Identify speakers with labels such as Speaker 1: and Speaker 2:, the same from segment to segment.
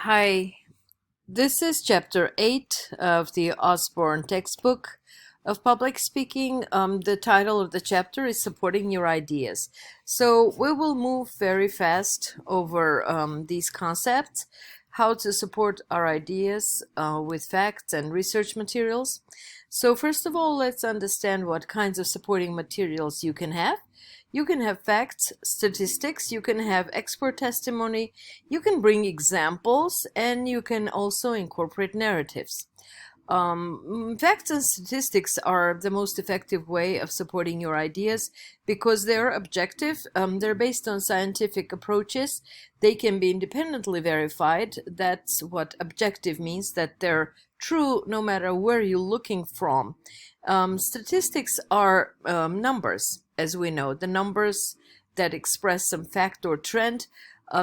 Speaker 1: Hi, this is chapter 8 of the Osborne textbook of public speaking. The title of the chapter is Supporting Your Ideas. So we will move very fast over these concepts, how to support our ideas with facts and research materials. So first of all, let's understand what kinds of supporting materials you can have. You can have facts, statistics, you can have expert testimony, you can bring examples, and you can also incorporate narratives. Facts and statistics are the most effective way of supporting your ideas because they're objective, they're based on scientific approaches, they can be independently verified. That's what objective means, that they're true no matter where you're looking from. Statistics are numbers, as we know, the numbers that express some fact or trend.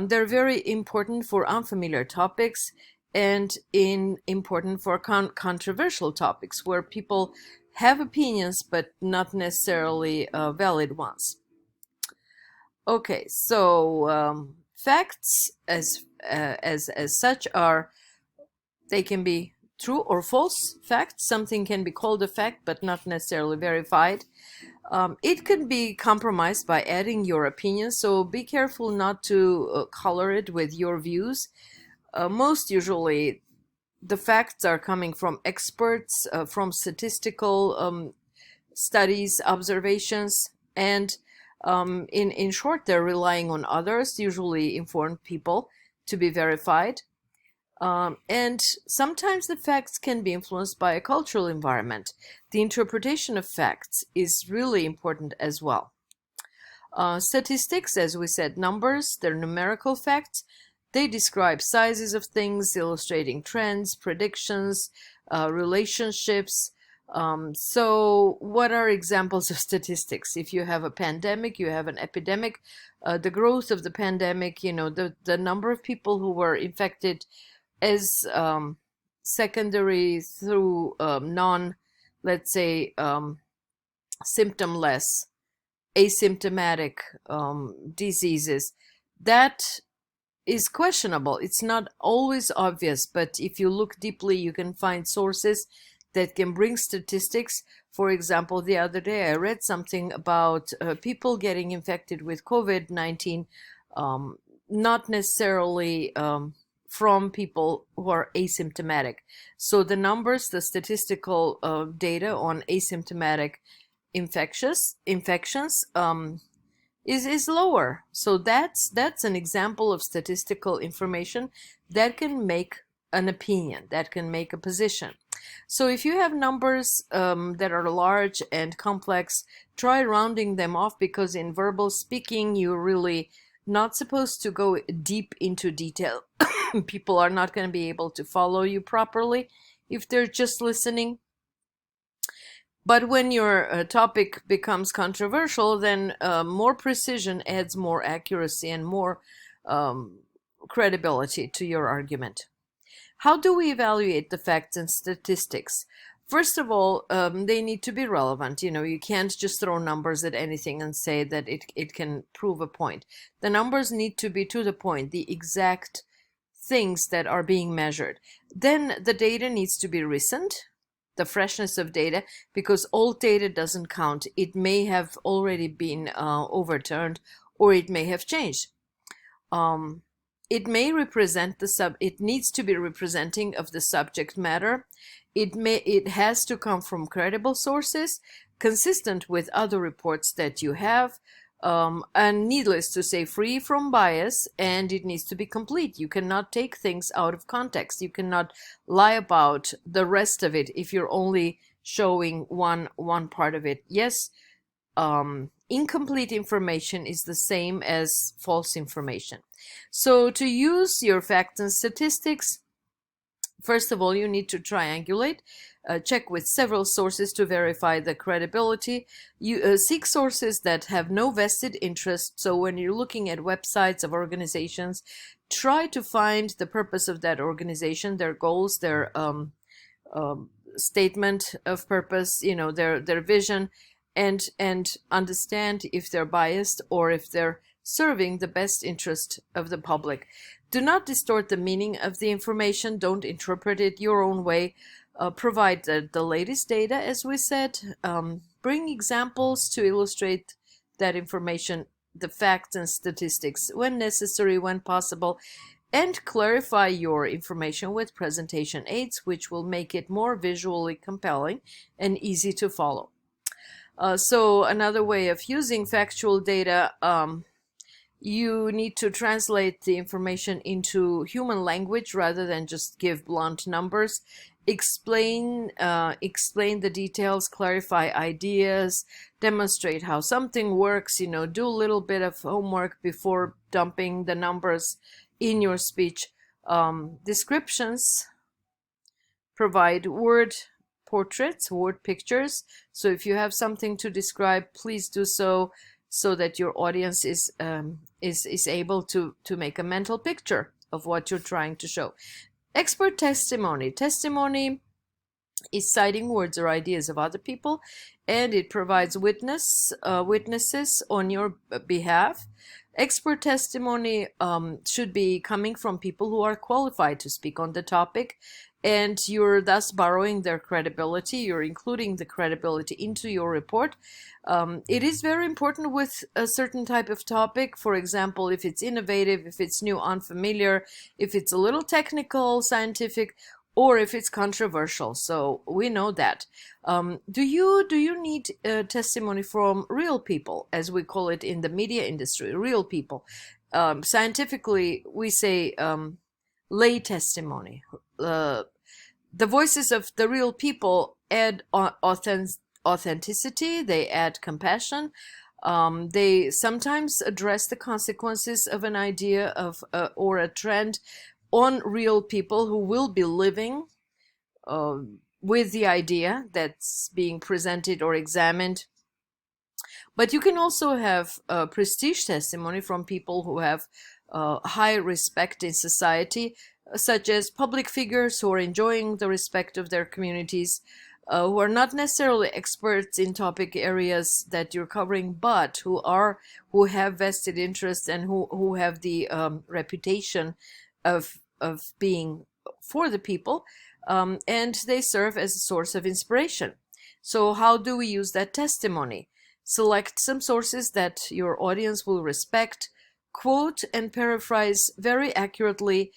Speaker 1: They're very important for unfamiliar topics and important for controversial topics where people have opinions but not necessarily valid ones. Okay, so facts as such are, they can be true or false facts. Something can be called a fact but not necessarily verified. It can be compromised by adding your opinion, so be careful not to color it with your views. Most usually, the facts are coming from experts, from statistical studies, observations, and in short, they're relying on others, usually informed people, to be verified. And sometimes the facts can be influenced by a cultural environment. The interpretation of facts is really important as well. Statistics, as we said, numbers, they're numerical facts. They describe sizes of things, illustrating trends, predictions, relationships. So what are examples of statistics? If you have a pandemic, you have an epidemic, the growth of the pandemic, the number of people who were infected as secondary through let's say, symptomless, asymptomatic diseases, that is questionable. It's not always obvious, but if you look deeply, you can find sources that can bring statistics. For example, the other day I read something about people getting infected with COVID-19, not necessarily from people who are asymptomatic. So the numbers, the statistical data on asymptomatic infections is lower. So that's an example of statistical information that can make an opinion, that can make a position. So if you have numbers that are large and complex, try rounding them off, because in verbal speaking you're really not supposed to go deep into detail. People are not going to be able to follow you properly if they're just listening. But when your topic becomes controversial, then more precision adds more accuracy and more credibility to your argument. How do we evaluate the facts and statistics? First of all, they need to be relevant. You can't just throw numbers at anything and say that it can prove a point. The numbers need to be to the point, the exact things that are being measured. Then the data needs to be recent, the freshness of data, because old data doesn't count. It may have already been overturned, or it may have changed. It may represent it needs to be representing of the subject matter. It has to come from credible sources, consistent with other reports that you have, and needless to say, free from bias, and it needs to be complete. You cannot take things out of context. You cannot lie about the rest of it if you're only showing one part of it. Yes, incomplete information is the same as false information. So to use your facts and statistics, first of all, you need to triangulate, check with several sources to verify the credibility. You seek sources that have no vested interest. So when you're looking at websites of organizations, try to find the purpose of that organization, their goals, their statement of purpose, their vision, and understand if they're biased or if they're serving the best interest of the public. Do not distort the meaning of the information. Don't interpret it your own way. Provide the latest data, as we said. Bring examples to illustrate that information, the facts and statistics, when necessary, when possible, and clarify your information with presentation aids, which will make it more visually compelling and easy to follow. So another way of using factual data, you need to translate the information into human language rather than just give blunt numbers. Explain the details, clarify ideas, demonstrate how something works. Do a little bit of homework before dumping the numbers in your speech. Descriptions provide word portraits, word pictures. So if you have something to describe, please do so that your audience is able to make a mental picture of what you're trying to show. Expert testimony. Testimony is citing words or ideas of other people, and it provides witnesses on your behalf. Expert testimony should be coming from people who are qualified to speak on the topic, and you're thus borrowing their credibility. You're including the credibility into your report. It is very important with a certain type of topic. For example, if it's innovative, if it's new, unfamiliar, if it's a little technical, scientific, or if it's controversial. So we know that. Do you need testimony from real people, as we call it in the media industry, real people? Scientifically, we say lay testimony. The voices of the real people add authenticity, they add compassion. They sometimes address the consequences of an idea of or a trend on real people who will be living with the idea that's being presented or examined. But you can also have prestige testimony from people who have high respect in society, such as public figures who are enjoying the respect of their communities, who are not necessarily experts in topic areas that you're covering, but who have vested interest and who have the reputation of being for the people, and they serve as a source of inspiration. So how do we use that testimony? Select some sources that your audience will respect, quote and paraphrase very accurately,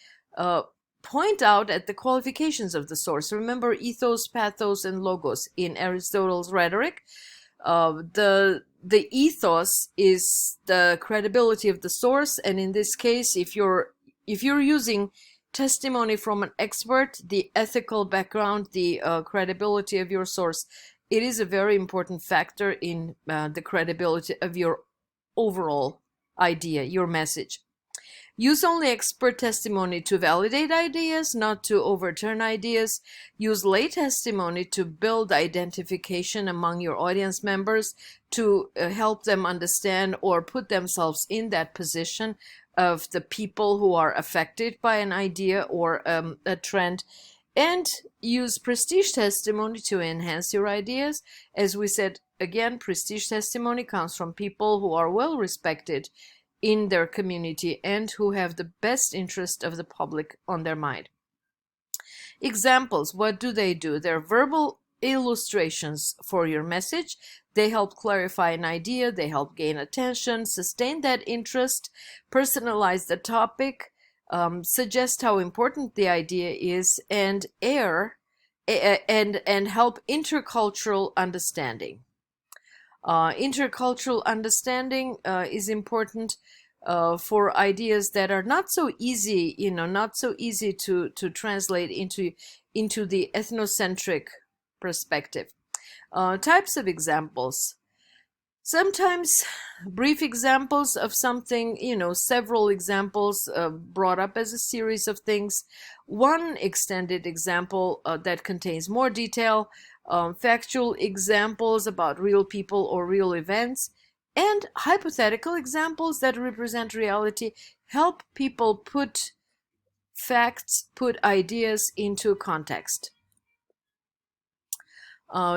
Speaker 1: point out at the qualifications of the source. Remember ethos, pathos, and logos in Aristotle's rhetoric. The ethos is the credibility of the source, and in this case, if you're using testimony from an expert, the ethical background, the credibility of your source, it is a very important factor in the credibility of your overall idea, your message. Use only expert testimony to validate ideas, not to overturn ideas. Use lay testimony to build identification among your audience members, to help them understand or put themselves in that position of the people who are affected by an idea or a trend. And use prestige testimony to enhance your ideas. As we said, again, prestige testimony comes from people who are well respected in their community and who have the best interest of the public on their mind. Examples, what do? They're verbal illustrations for your message. They help clarify an idea, they help gain attention, sustain that interest, personalize the topic, suggest how important the idea is, and help intercultural understanding. Intercultural understanding is important for ideas that are not so easy, to translate into the ethnocentric perspective. Types of examples. Sometimes brief examples of something, several examples brought up as a series of things. One extended example that contains more detail, factual examples about real people or real events, and hypothetical examples that represent reality. Help people put facts, put ideas into context.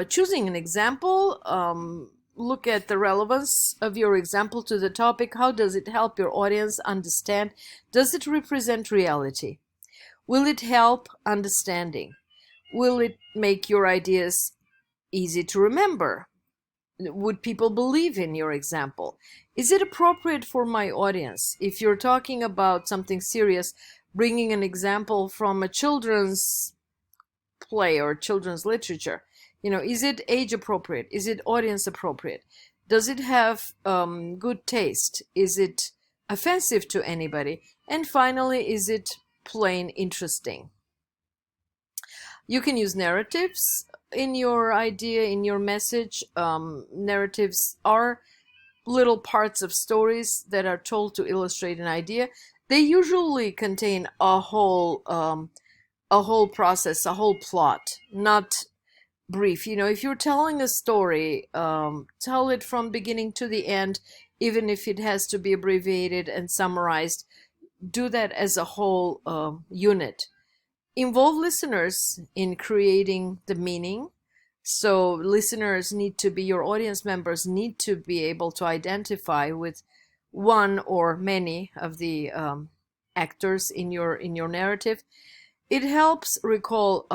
Speaker 1: Choosing an example, look at the relevance of your example to the topic. How does it help your audience understand? Does it represent reality? Will it help understanding? Will it make your ideas easy to remember? Would people believe in your example? Is it appropriate for my audience? If you're talking about something serious, bringing an example from a children's play or children's literature, is it age appropriate? Is it audience appropriate? Does it have good taste? Is it offensive to anybody? And finally, is it plain interesting? You can use narratives in your idea, in your message. Narratives are little parts of stories that are told to illustrate an idea. They usually contain a whole process, a whole plot, not brief. If you're telling a story, tell it from beginning to the end, even if it has to be abbreviated and summarized. Do that as a whole unit. Involve listeners in creating the meaning. So listeners need to be, your audience members need to be able to identify with one or many of the actors in your narrative. It helps recall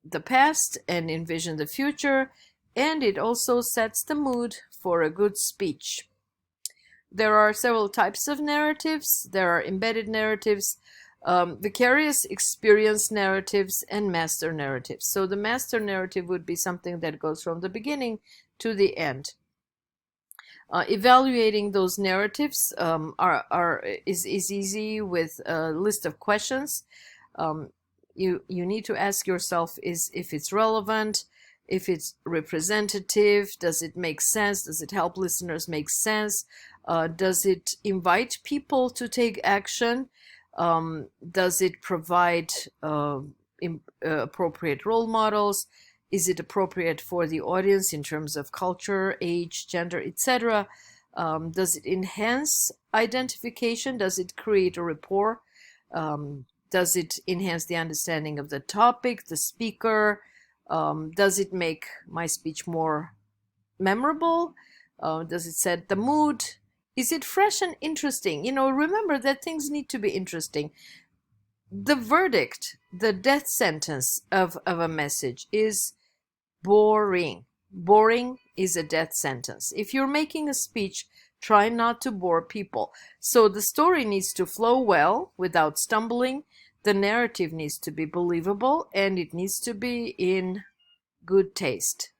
Speaker 1: the past and envision the future, and it also sets the mood for a good speech. There are several types of narratives. There are embedded narratives, vicarious experience narratives, and master narratives. So the master narrative would be something that goes from the beginning to the end. Evaluating those narratives is easy with a list of questions. You need to ask yourself if it's relevant, if it's representative, does it make sense, does it help listeners make sense, does it invite people to take action, does it provide appropriate role models, is it appropriate for the audience in terms of culture, age, gender, etc. Does it enhance identification, does it create a rapport, does it enhance the understanding of the topic, the speaker? Does it make my speech more memorable? Does it set the mood? Is it fresh and interesting? Remember that things need to be interesting. The verdict, the death sentence of a message is boring. Boring is a death sentence. If you're making a speech, try not to bore people. So the story needs to flow well without stumbling. The narrative needs to be believable, and it needs to be in good taste.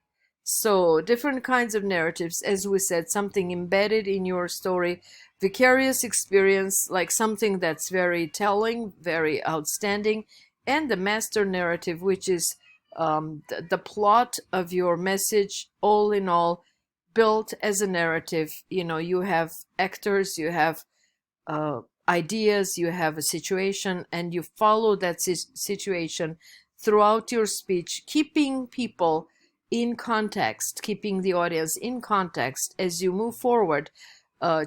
Speaker 1: So different kinds of narratives, as we said, something embedded in your story, vicarious experience, like something that's very telling, very outstanding, and the master narrative, which is the plot of your message, all in all, built as a narrative. You have actors, you have ideas, you have a situation, and you follow that situation throughout your speech, keeping people in context, keeping the audience in context as you move forward,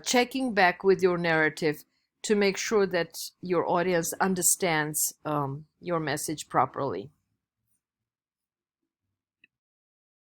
Speaker 1: checking back with your narrative to make sure that your audience understands your message properly.